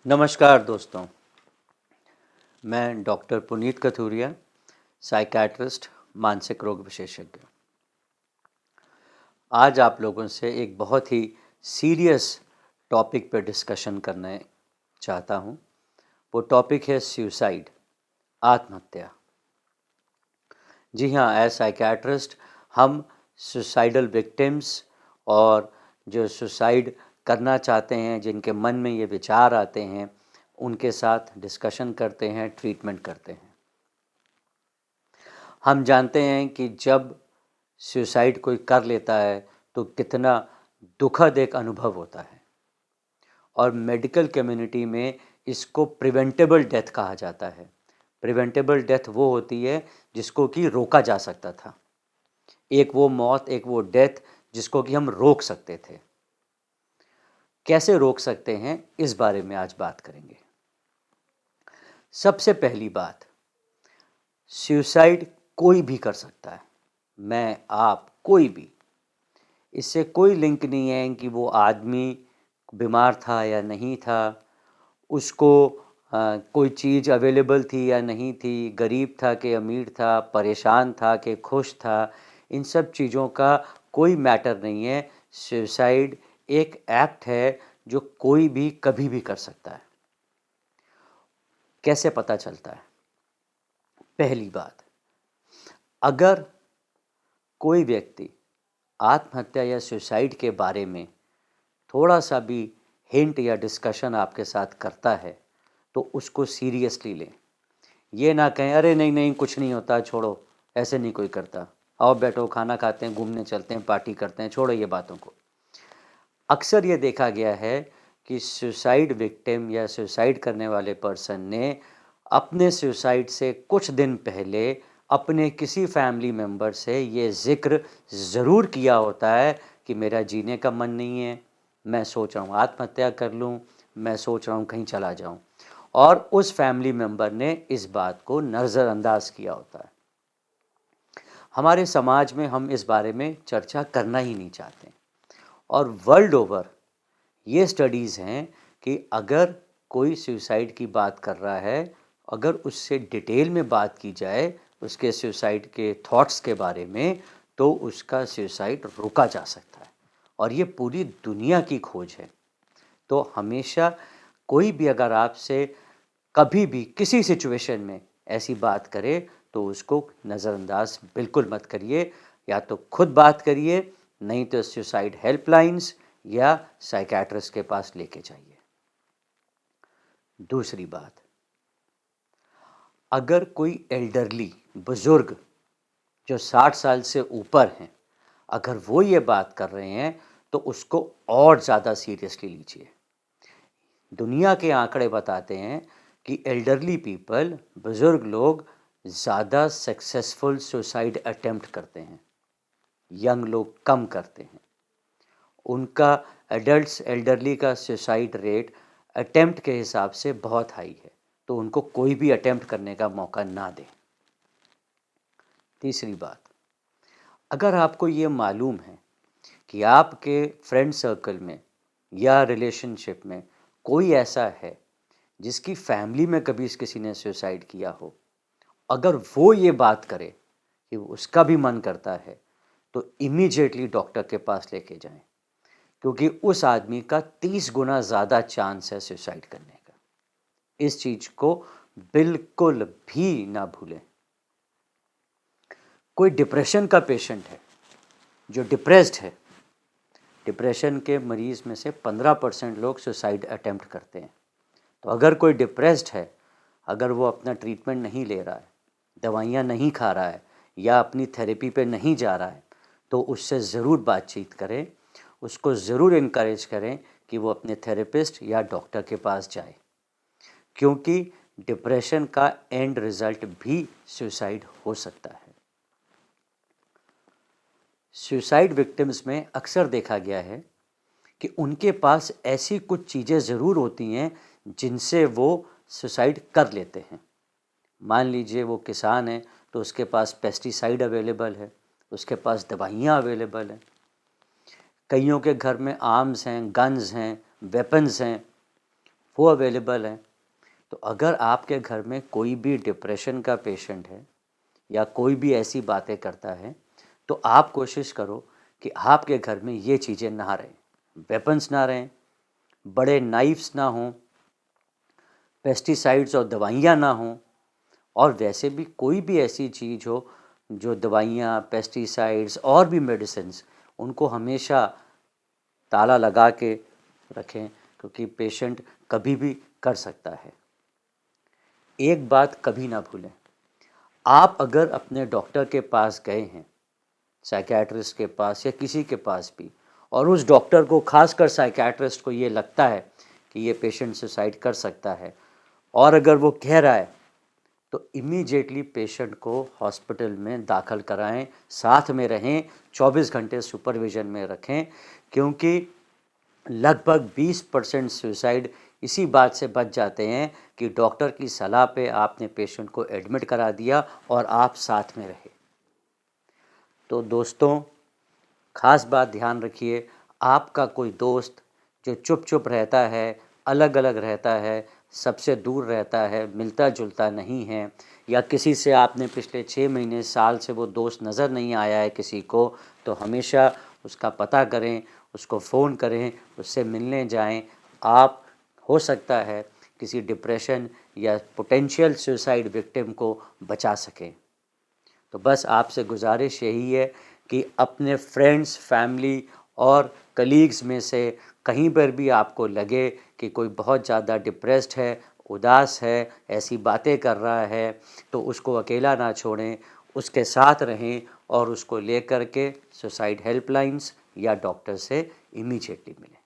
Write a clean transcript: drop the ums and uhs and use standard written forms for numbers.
नमस्कार दोस्तों, मैं डॉक्टर पुनीत कथूरिया, साइकियाट्रिस्ट, मानसिक रोग विशेषज्ञ। आज आप लोगों से एक बहुत ही सीरियस टॉपिक पर डिस्कशन करना चाहता हूँ। वो टॉपिक है सुसाइड, आत्महत्या। जी हाँ, एज साइकियाट्रिस्ट हम सुसाइडल विक्टिम्स और जो सुसाइड करना चाहते हैं, जिनके मन में ये विचार आते हैं, उनके साथ डिस्कशन करते हैं, ट्रीटमेंट करते हैं। हम जानते हैं कि जब सुसाइड कोई कर लेता है तो कितना दुखद एक अनुभव होता है, और मेडिकल कम्युनिटी में इसको प्रिवेंटेबल डेथ कहा जाता है। प्रिवेंटेबल डेथ वो होती है जिसको कि रोका जा सकता था। एक वो मौत, एक वो डेथ जिसको कि हम रोक सकते थे। कैसे रोक सकते हैं, इस बारे में आज बात करेंगे। सबसे पहली बात, सुसाइड कोई भी कर सकता है। मैं, आप, कोई भी। इससे कोई लिंक नहीं है कि वो आदमी बीमार था या नहीं था, उसको कोई चीज़ अवेलेबल थी या नहीं थी, गरीब था कि अमीर था, परेशान था कि खुश था। इन सब चीज़ों का कोई मैटर नहीं है। सुसाइड एक एक्ट है जो कोई भी कभी भी कर सकता है। कैसे पता चलता है? पहली बात, अगर कोई व्यक्ति आत्महत्या या सुसाइड के बारे में थोड़ा सा भी हिंट या डिस्कशन आपके साथ करता है तो उसको सीरियसली लें। ये ना कहें अरे नहीं नहीं कुछ नहीं होता, छोड़ो, ऐसे नहीं कोई करता, आओ बैठो, खाना खाते हैं, घूमने चलते हैं, पार्टी करते हैं, छोड़ो ये बातों को। अक्सर ये देखा गया है कि सुसाइड विक्टिम या सुसाइड करने वाले पर्सन ने अपने सुसाइड से कुछ दिन पहले अपने किसी फैमिली मेम्बर से ये ज़िक्र ज़रूर किया होता है कि मेरा जीने का मन नहीं है, मैं सोच रहा हूँ आत्महत्या कर लूँ, मैं सोच रहा हूँ कहीं चला जाऊँ, और उस फैमिली मेम्बर ने इस बात को नज़रअंदाज किया होता है। हमारे समाज में हम इस बारे में चर्चा करना ही नहीं चाहते, और वर्ल्ड ओवर ये स्टडीज़ हैं कि अगर कोई सुसाइड की बात कर रहा है, अगर उससे डिटेल में बात की जाए उसके सुसाइड के थॉट्स के बारे में, तो उसका सुसाइड रोका जा सकता है, और ये पूरी दुनिया की खोज है। तो हमेशा कोई भी अगर आपसे कभी भी किसी सिचुएशन में ऐसी बात करे तो उसको नज़रअंदाज बिल्कुल मत करिए। या तो खुद बात करिए, नहीं तो सुसाइड हेल्पलाइंस या साइकियाट्रिस्ट के पास लेके जाइए। दूसरी बात, अगर कोई एल्डरली, बुजुर्ग जो 60 साल से ऊपर हैं, अगर वो ये बात कर रहे हैं तो उसको और ज़्यादा सीरियसली लीजिए। दुनिया के आंकड़े बताते हैं कि एल्डरली पीपल, बुजुर्ग लोग, ज़्यादा सक्सेसफुल सुसाइड अटेम्प्ट करते हैं, यंग लोग कम करते हैं। उनका एडल्ट्स एल्डरली का सुसाइड रेट अटेम्प्ट के हिसाब से बहुत हाई है, तो उनको कोई भी अटेम्प्ट करने का मौका ना दें। तीसरी बात, अगर आपको ये मालूम है कि आपके फ्रेंड सर्कल में या रिलेशनशिप में कोई ऐसा है जिसकी फैमिली में कभी किसी ने सुसाइड किया हो, अगर वो ये बात करे कि उसका भी मन करता है, तो इमीडिएटली डॉक्टर के पास लेके जाएं, क्योंकि उस आदमी का 30 गुना ज़्यादा चांस है सुसाइड करने का। इस चीज़ को बिल्कुल भी ना भूलें। कोई डिप्रेशन का पेशेंट है जो डिप्रेस्ड है, डिप्रेशन के मरीज़ में से 15% लोग सुसाइड अटेम्प्ट करते हैं। तो अगर कोई डिप्रेस्ड है, अगर वो अपना ट्रीटमेंट नहीं ले रहा है, दवाइयाँ नहीं खा रहा है या अपनी थेरेपी पे नहीं जा रहा है, तो उससे ज़रूर बातचीत करें, उसको ज़रूर इनकरेज करें कि वो अपने थेरेपिस्ट या डॉक्टर के पास जाए, क्योंकि डिप्रेशन का एंड रिज़ल्ट भी सुसाइड हो सकता है। सुसाइड विक्टिम्स में अक्सर देखा गया है कि उनके पास ऐसी कुछ चीज़ें ज़रूर होती हैं जिनसे वो सुसाइड कर लेते हैं। मान लीजिए वो किसान है तो उसके पास पेस्टिसाइड अवेलेबल है, उसके पास दवाइयाँ अवेलेबल हैं। कईयों के घर में आर्म्स हैं, गन्स हैं, वेपन्स हैं, वो अवेलेबल हैं। तो अगर आपके घर में कोई भी डिप्रेशन का पेशेंट है या कोई भी ऐसी बातें करता है, तो आप कोशिश करो कि आपके घर में ये चीज़ें ना रहें, वेपन्स ना रहें, बड़े नाइफ्स ना हों, पेस्टिसाइड्स और दवाइयाँ ना हों, और वैसे भी कोई भी ऐसी चीज़ हो जो दवाइयाँ, पेस्टिसाइड्स और भी मेडिसिन्स, उनको हमेशा ताला लगा के रखें, क्योंकि पेशेंट कभी भी कर सकता है। एक बात कभी ना भूलें, आप अगर अपने डॉक्टर के पास गए हैं, साइकियाट्रिस्ट के पास या किसी के पास भी, और उस डॉक्टर को, खासकर साइकियाट्रिस्ट को, ये लगता है कि ये पेशेंट सुसाइड कर सकता है, और अगर वो कह रहा है, तो इमीडिएटली पेशेंट को हॉस्पिटल में दाखिल कराएं, साथ में रहें, 24 घंटे सुपरविज़न में रखें, क्योंकि लगभग 20% सुसाइड इसी बात से बच जाते हैं कि डॉक्टर की सलाह पे आपने पेशेंट को एडमिट करा दिया और आप साथ में रहे। तो दोस्तों, ख़ास बात ध्यान रखिए, आपका कोई दोस्त जो चुप चुप रहता है, अलग अलग रहता है, सबसे दूर रहता है, मिलता जुलता नहीं है, या किसी से आपने पिछले 6 महीने, साल से वो दोस्त नज़र नहीं आया है किसी को, तो हमेशा उसका पता करें, उसको फ़ोन करें, उससे मिलने जाएं। आप, हो सकता है, किसी डिप्रेशन या पोटेंशियल सुसाइड विक्टिम को बचा सकें। तो बस आपसे गुजारिश यही है कि अपने फ्रेंड्स, फैमिली और कलीग्स में से कहीं पर भी आपको लगे कि कोई बहुत ज़्यादा डिप्रेस्ड है, उदास है, ऐसी बातें कर रहा है, तो उसको अकेला ना छोड़ें, उसके साथ रहें और उसको लेकर के सुसाइड हेल्पलाइंस या डॉक्टर से इमीडिएटली मिलें।